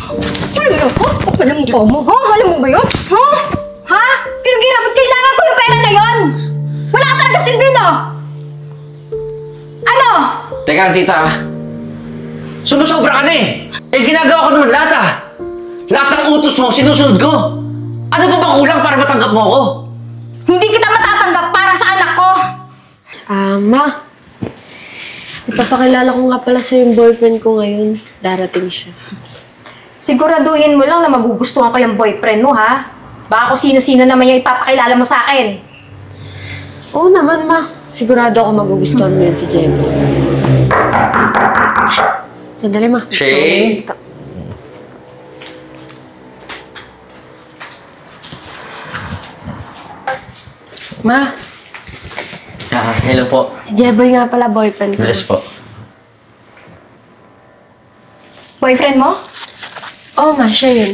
Ano ba yun? Ha? Kapal ang mukha mo, ha? Alam mo ba yun? Ha? Ha? Kailangan ko yung pera na yun! Wala ka talaga silbi, no? Ano? Teka, tita. Sumusobra ka na eh. Eh, ginagawa ko naman lahat ah. Lahat ng utos mo, sinusunod ko. Ano pa ba kulang para matanggap mo ako? Hindi kita matatanggap para sa anak ko! Ma. Ipapakilala ko nga pala sa yung boyfriend ko ngayon. Darating siya. Siguraduhin mo lang na magugustuhan ko yung boyfriend mo, ha? Baka kung sino-sino naman yung ipapakilala mo sa akin. Oo naman, Ma. Sigurado ako magugustuhan mo yun si Jebo. Sandali, Ma. Shane? Ma, Hello po. si Jeboy nga pala boyfriend ko. Bless po. Boyfriend mo? Oo, Ma. Siya yun.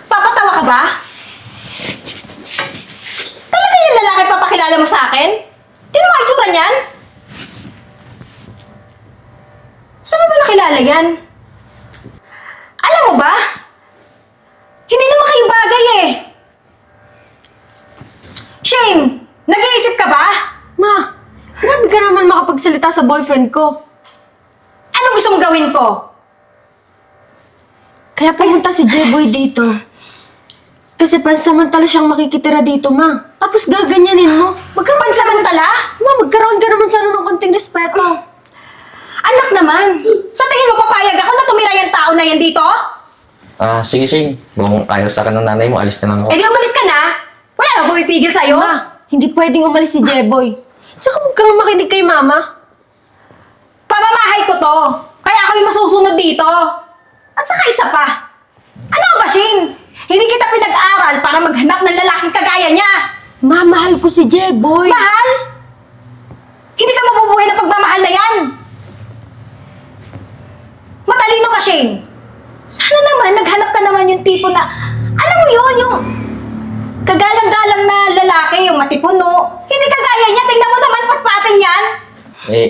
Papatawa ka ba? Talaga yung lalaki papakilala mo sa akin? Tino mo itsura niyan? Saan mo ba nakilala yan? Alam mo ba? Hindi naman kayo bagay eh. Shane, nag-iisip ka ba? Ma, grabe ka naman makapagsalita sa boyfriend ko. Anong gusto mong gawin ko? Kaya pumunta si Jeboy dito. Kasi pansamantala siyang makikitira dito, Ma. Tapos gaganyanin mo. Pansamantala? Ma, magkaroon ka naman sana ng konting respeto. Anak naman, sa tingin mo papayag ako na tumira yung tao na yan dito? Sige, Shane. Kung ayaw sa akin ng nanay mo, alis na lang ako. Eh di umalis ka na. Wala na pumipigil sa'yo. Ma, hindi pwedeng umalis si Jeboy. Tsaka huwag kang makinig kay Mama. Pamamahay ko to. Kaya ako yung masusunod dito. At saka isa pa. Ano ba, Shane? Hindi kita pinag-aral para maghanap ng lalaking kagaya niya. Ma, mahal ko si Jeboy. Mahal? Hindi ka mabubuhay na pagmamahal na yan. Matalino ka, Shane. Sana naman, naghanap ka naman yung tipo na, alam mo yun, yung kagalang-galang na lalaki, yung matipuno. Hindi kagaya niya. Tingnan mo naman, patpating yan.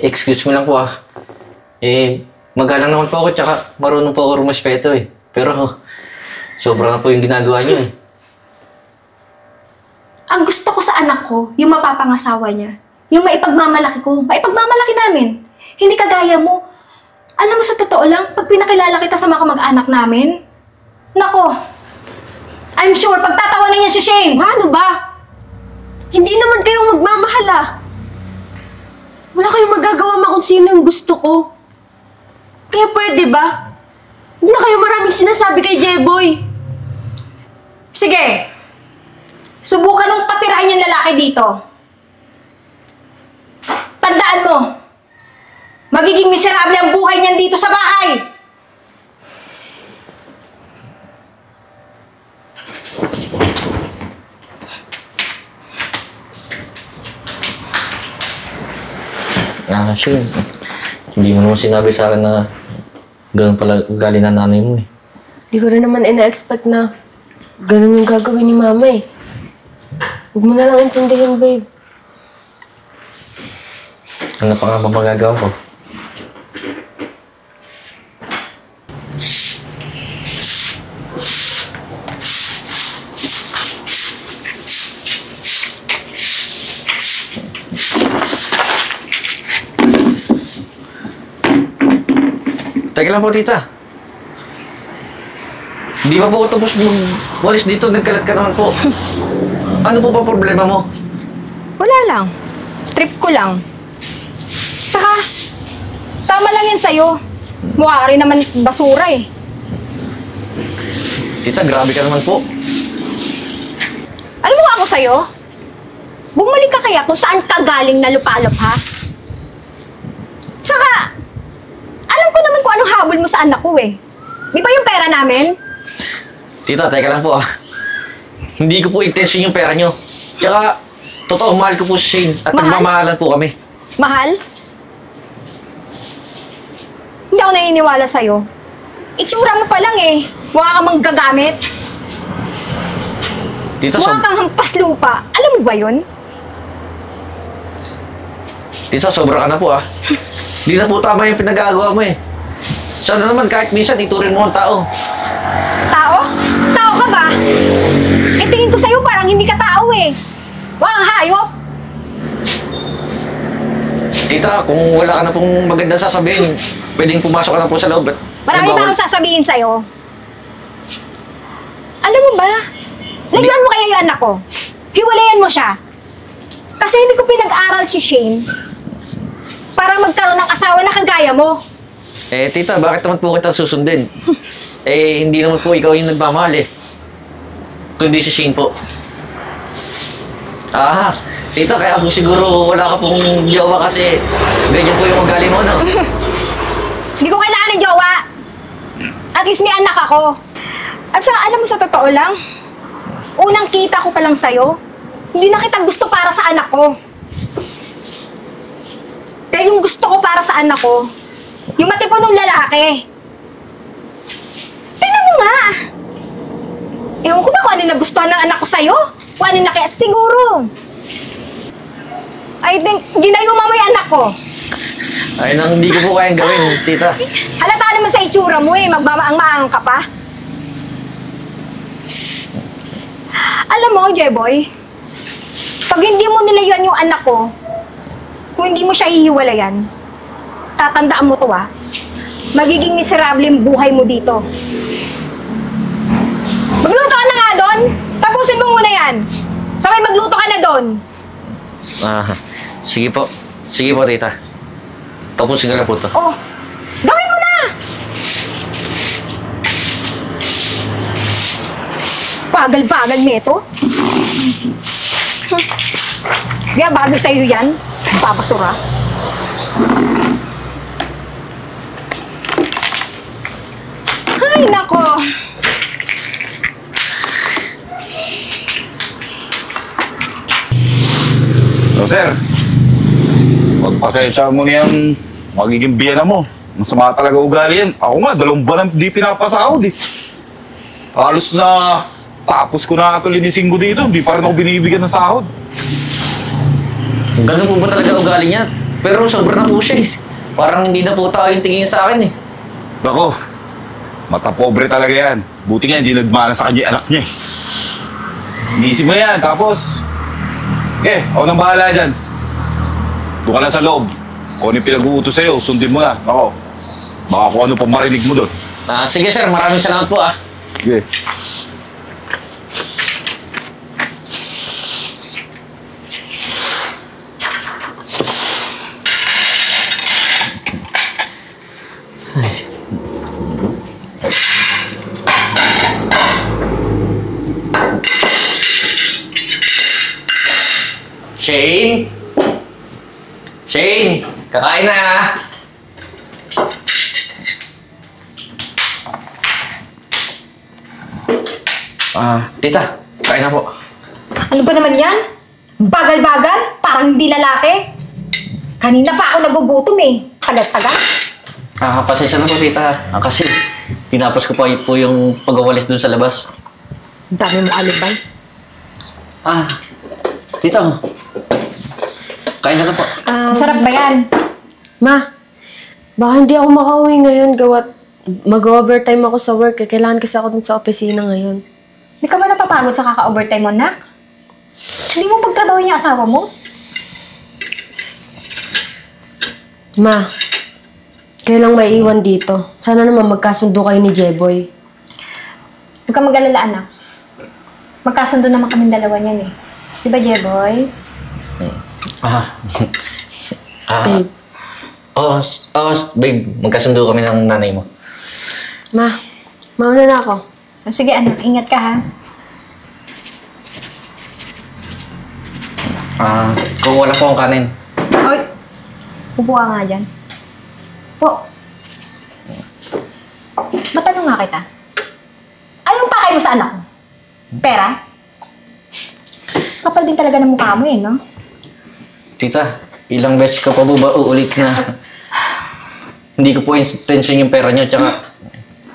Excuse mo lang po ah. Magalang naman po ako, tsaka marunong po ako rumaspeto eh. Pero, sobra na po yung ginagawa niyo eh. Ang gusto ko sa anak ko, yung mapapangasawa niya. Yung maipagmamalaki ko, maipagmamalaki namin. Hindi kagaya mo. Alam mo, sa totoo lang, pag pinakilala kita sa mga kamag-anak namin, nako, I'm sure, pagtatawanan niya si Shane. Ma, ano ba? Hindi naman kayong magmamahal ah. Wala kayong magagawa, Ma, kung sino yung gusto ko. Kaya pwede ba? Hindi na kayo maraming sinasabi kay Jeboy. Sige, subukan mong patirahin yung lalaki dito. Tandaan mo, magiging miserable ang buhay niyan dito sa bahay. Shane. Hindi mo naman sinabi sa akin na ganun pala ugali na nanay mo eh. Hindi ko rin naman ina-expect na ganun yung gagawin ni Mama eh. Huwag mo na lang intindihin, babe. Ano pa nga ba magagawa ko? Teka lang po, tita. Di ba po tapos walis dito, nagkalat ka naman po. Ano po ba problema mo? Wala lang. Trip ko lang. Saka, tama lang yan sa'yo. Mukha ka rin naman basura eh. Tita, grabe ka naman po. Alam mo ako sa'yo? Bumalik ka kaya kung saan ka galing na lupalop, ha? Saka, alam ko naman kung anong habol mo sa anak ko eh. Di ba yung pera namin? Tita, teka lang po ah. Hindi ko po intention yung pera nyo. Tsaka, totoo, mahal ko po si Shane at Mahal? nagmamahalan po kami. Mahal? Hindi ako naniniwala sa'yo. Itsura mo pa lang eh. Mukha kang manggagamit. Tita, Mukha kang hampas lupa. Alam mo ba yun? Tita, sobra ka na po ah. Hindi na po tama yung pinagagawa mo eh. Sana naman kahit minsan iturin mo ang tao. Tao? Tao ka ba? Eh, tingin ko sa'yo parang hindi ka tao eh. Wang hayop! Tita, kung wala ka na pong magandang sasabihin, pwedeng pumasok ka na po sa loob. Marami pa akong sasabihin sa'yo. Alam mo ba? Layuan mo kaya yung anak ko. Hiwalayan mo siya. Kasi hindi ko pinag-aral si Shane para magkaroon ng asawa na kagaya mo. Eh, tita, bakit naman po kita susundin? Eh, hindi naman po ikaw yung nagmamahal eh. Kundi si Shane po. Ah, tita, kaya po siguro wala ka pong jowa kasi ganyan po yung ugali mo, no? Hindi ko kailangan ng jowa. At least may anak ako. At saka alam mo sa totoo lang, unang kita ko pa lang sa'yo, hindi na kita gusto para sa anak ko. Kaya yung gusto ko para sa anak ko, yung matipunong lalaki. Tingnan mo nga! Ewan ko ba kung ano yung nagustuhan ng anak ko sa'yo? Kung ano na kaya siguro. I think, ginayuma mo yung anak ko. Ay, nang hindi ko po kayang gawin, tita. Halata naman sa itsura mo eh, magmamaang-maang ka pa. Alam mo, Jeboy, pag hindi mo nilayuan yung anak ko, kung hindi mo siya hihiwalayan, tatandaan mo to magiging miserable yung buhay mo dito. Magluto ka na nga doon! Tapusin mo muna yan! Sabay magluto ka na doon! Ah, sige po. Sige po, tita. Tapusin ko na po ito. Oh, gawin mo na! Bagal-bagal nito. Kaya bagay sa'yo yan. Papasura. Ay, nako. So, sir, pagpasensya mo niyang magiging biyana mo. Masama talaga ugali yan. Ako nga, 2 buwan ang di pinapasahod eh. Halos na tapos ko na ito linisinggo dito, di pa rin ako binibigyan ng sahod. Ganun po ba talaga ugali niya? Pero sobrang na po siya eh. Parang hindi na po tao yung tingin sa akin eh. Nako, mata pobre talaga yan. Buti nga, hindi nagmana sa kanya yung anak niya eh. Iniisip mo yan, tapos... ako nang bahala dyan. Doon ka lang sa loob. Kung ano yung pinag-uutos sa'yo, sundin mo na. Ako, baka kung ano pang marinig mo doon. Ah, sige sir, maraming salamat po ah. Sige. Shane? Shane, kakain na ah. Tita, kain na po. Ano ba naman yan? Bagal-bagal? Parang hindi lalaki? Kanina pa ako nagugutom eh. Tagal-tagal. Pasensya na po tita. Kasi tinapos ko pa po yung pag-awalis dun sa labas. Ang dami mo alibay. Tita, kain na po. Masarap ba yan? Ma, baka hindi ako makauwi ngayon gawat mag-overtime ako sa work. Kailangan kasi ako dun sa opisina ngayon. Hindi ka ba napapagod sa kaka-overtime mo, nak? Hindi mo pagtrabaho yung asawa mo? Ma, kayo lang may iwan dito. Sana naman magkasundo kayo ni Jeboy. Huwag ka mag-alala, anak. Magkasundo naman kaming dalawa niyan eh. Di ba, Jeboy? Babe. Babe, magkasundo kami ng nanay mo. Ma, mauna na ako. Sige, anak. Ingat ka, ha? Kung wala po akong kanin. Oy! Upo ka nga dyan. Po. Matanong nga kita. Anong pakay mo sa anak ko? Pera? Kapal din talaga ng mukha mo eh, no? Tita, ilang beses ko pa po ba uulit na hindi ko po intention yung pera niyo, tsaka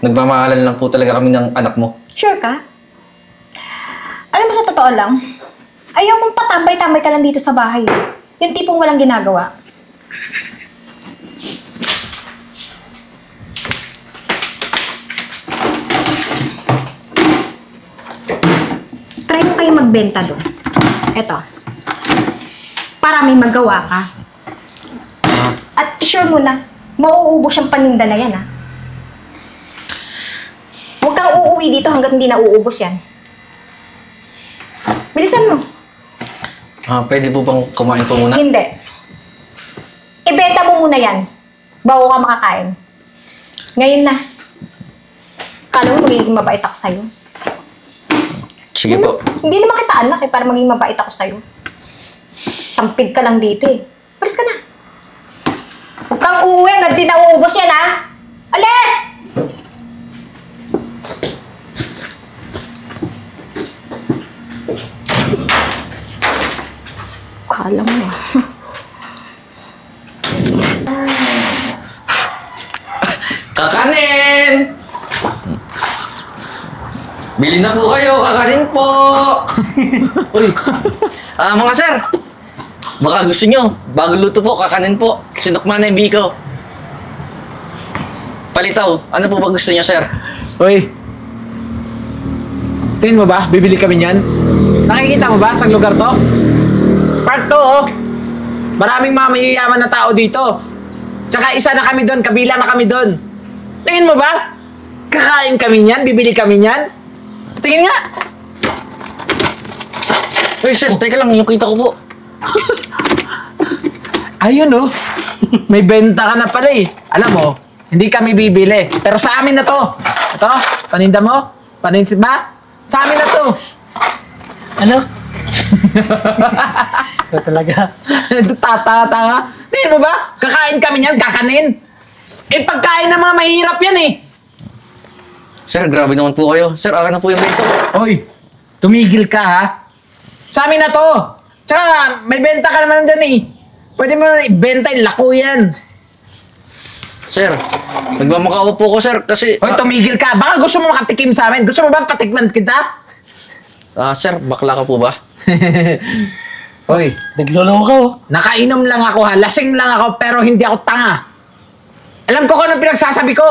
nagmamahalan lang po talaga kami ng anak mo. Sure ka? Alam mo sa totoo lang, ayaw mong patambay-tambay ka lang dito sa bahay. Yung tipong walang ginagawa. magbenta doon. Eto. Para may magawa ka. At sure mo na, mauubos yung paninda na yan, ha? Huwag kang uuwi dito hanggat hindi na uubos yan. Bilisan mo. Pwede po bang kumain po muna? Hindi. Ibenta mo muna yan bago ka makakain. Ngayon na. Kala mo magiging mabait ako sa'yo. Sige po. Hindi naman kita anak para maging mabait ako sa'yo. Sampid ka lang dito eh. Palis ka na. Huwag kang uuwi hanggang di nauubos yan, ha? Alis! Kala mo ah. Kakanin! Bili na po kayo, kakanin po! Uy! Mga sir! Baka gusto nyo, bago luto po, kakanin po. Sinukma na yung biko. Palitaw, ano po ba gusto nyo, sir? Uy! Tingin mo ba? Bibili kami niyan? Nakikita mo ba? Saan lugar to? Park to, oh! Maraming mga mayayaman na tao dito. Tsaka isa na kami doon, kabila na kami doon. Tingin mo ba? Kakain kami niyan? Bibili kami niyan? Tingin nga! Uy, sir, teka lang, yung kita ko po. Ayun, oh! May benta ka na pala eh. Alam mo, hindi kami bibili. Pero sa amin na to. Ito, paninda mo? Paninda ba? Sa amin na to. Ano? Ito talaga. Tata. Tingin mo ba? Kakain kami niyan, kakanin. Eh, pagkain ng mga mahirap yan eh. Sir, grabe naman po kayo. Sir, akin na po yung bento. Hoy, tumigil ka ha. Sa amin na to. Tsaka, may benta ka naman dyan eh. Pwede mo na ibenta, lako yan. Sir, nagmamakaawa po ko, sir, kasi... Hoy, tumigil ka. Baka gusto mo makatikim sa amin. Gusto mo ba patikman kita? Sir, bakla ka po ba? Hoy, Nagloloko ka oh. nakainom lang ako ha. Lasing lang ako pero hindi ako tanga. Alam ko kung anong pinagsasabi ko.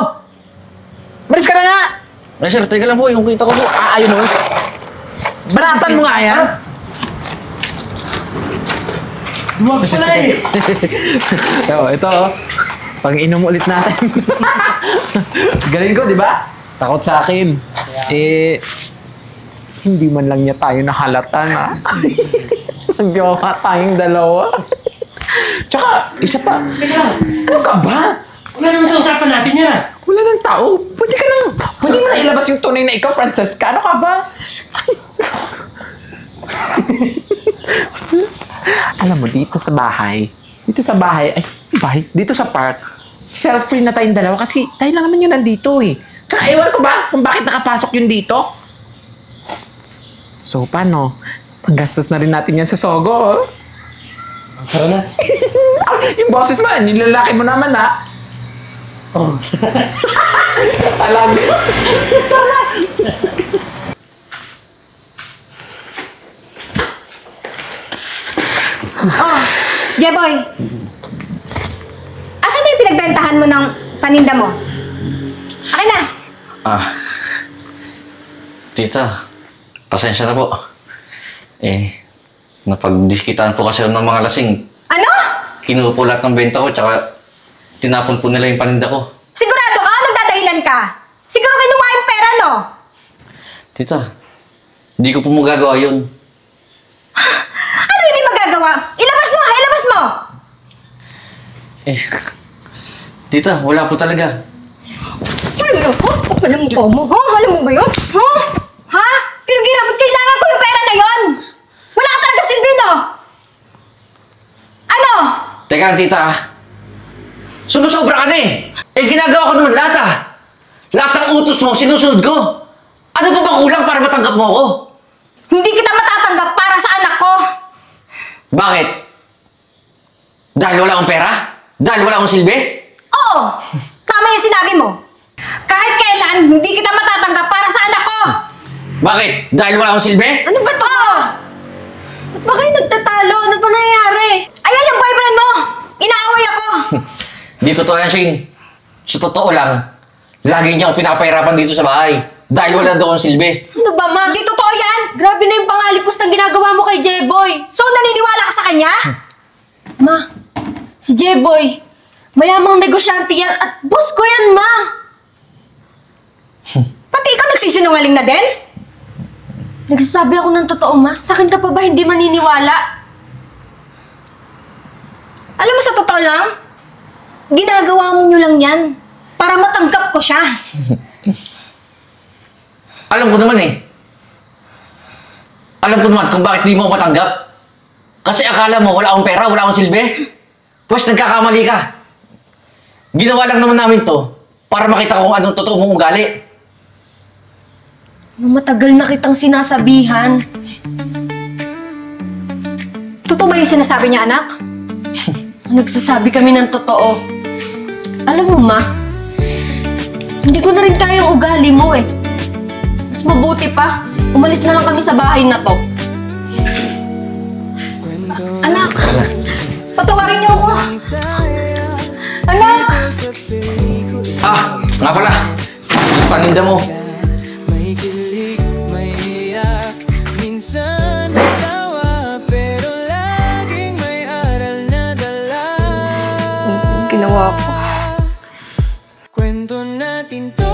Malis ka na nga. Ay, sir, teka lang po, yung kita ko po. Ayun mo. Banatan mo nga yan. Duwag pala eh. Ito oh. Pang-inom ulit natin. Galing ko, di ba? Takot sa akin. Eh, hindi man lang niya tayo nahalata na. Nagjowa tayong dalawa. Tsaka, isa pa. Ano ka ba? Wala naman sa usapan natin yan ah. Wala ng tao. Pwede mo na ilabas yung tunay na ikaw, Francesca. Ano ka ba? Alam mo, dito sa bahay, dito sa park, self-free na tayong dalawa kasi tayo lang naman yun nandito eh. Tsaka ewan ko ba kung bakit nakapasok yun dito? So, paano? Panggastos na rin natin yan sa Sogo, oh. Tara na. Yung boses mo, nilalaki mo naman, ha? Oh. Alam mo. Oh, Jeboy. Asan na yung pinagbentahan mo ng paninda mo? Akin na. Tita, pasensya na po. Napagdiskitan po kasi ng mga lasing. Ano? Kinuha po lahat ng benta ko, tsaka tinapon po nila yung paninda ko. Sigurado ka? Nagdadahilan ka? Siguro kinuha yung pera, no? Tita, hindi ko po magagawa yun. Ano hindi magagawa? Ilabas mo! Ilabas mo! Tita, wala po talaga. Ano? Alam mo mo? Alam mo ba yun? Ha? Kailangan ko yung pera na yun! Wala ka talaga silbi, no? Ano? Teka, tita. Sumusobra ka na eh. Ginagawa ko naman lahat ah. Lahat ng utos mo, sinusunod ko. Ano pa ba kulang para matanggap mo ako? Hindi kita matatanggap para sa anak ko! Bakit? Dahil wala akong pera? Dahil wala akong silbi? Oo! Tama yung sinabi mo. Kahit kailan, hindi kita matatanggap para sa anak ko! Bakit? Dahil wala akong silbi? Ano ba to? Oo! Ba't ba kayo nagtatalo? Ano ba nangyayari? Ayan yung boyfriend mo! Inaaway ako! Di totoo yan, Shane. Sa totoo lang, lagi niya akong pinapahirapan dito sa bahay. Dahil wala daw akong silbi. Ano ba, ma? Hindi totoo yan! Grabe na yung pangalipos ng ginagawa mo kay Jeboy. So, naniniwala ka sa kanya? Ma, si Jeboy, mayamang negosyante yan at boss ko yan, ma. Pati ikaw nagsisinungaling na din? Nagsasabi ako ng totoo, ma. Sa akin ka pa ba hindi maniniwala? Alam mo, sa totoo lang, ginagawa mo nyo lang yan para matanggap ko siya. Alam ko naman eh. Alam ko naman kung bakit di mo ako matanggap. Kasi akala mo wala akong pera, wala akong silbi. Pues nagkakamali ka. Ginawa lang naman namin to para makita ko kung anong totoo mong ugali. Matagal na kitang sinasabihan. Totoo ba yung sinasabi niya, anak? Nagsasabi kami ng totoo. Alam mo, ma, hindi ko na rin kaya yung ugali mo eh. Mas mabuti pa, umalis na lang kami sa bahay na to. Anak, patawarin niyo ako. Anak! Ah, nga pala. Yung paninda mo. May kilig, may iyak, minsan may tawa, pero laging may aral na dala. Ginawa ko. Kwento natin to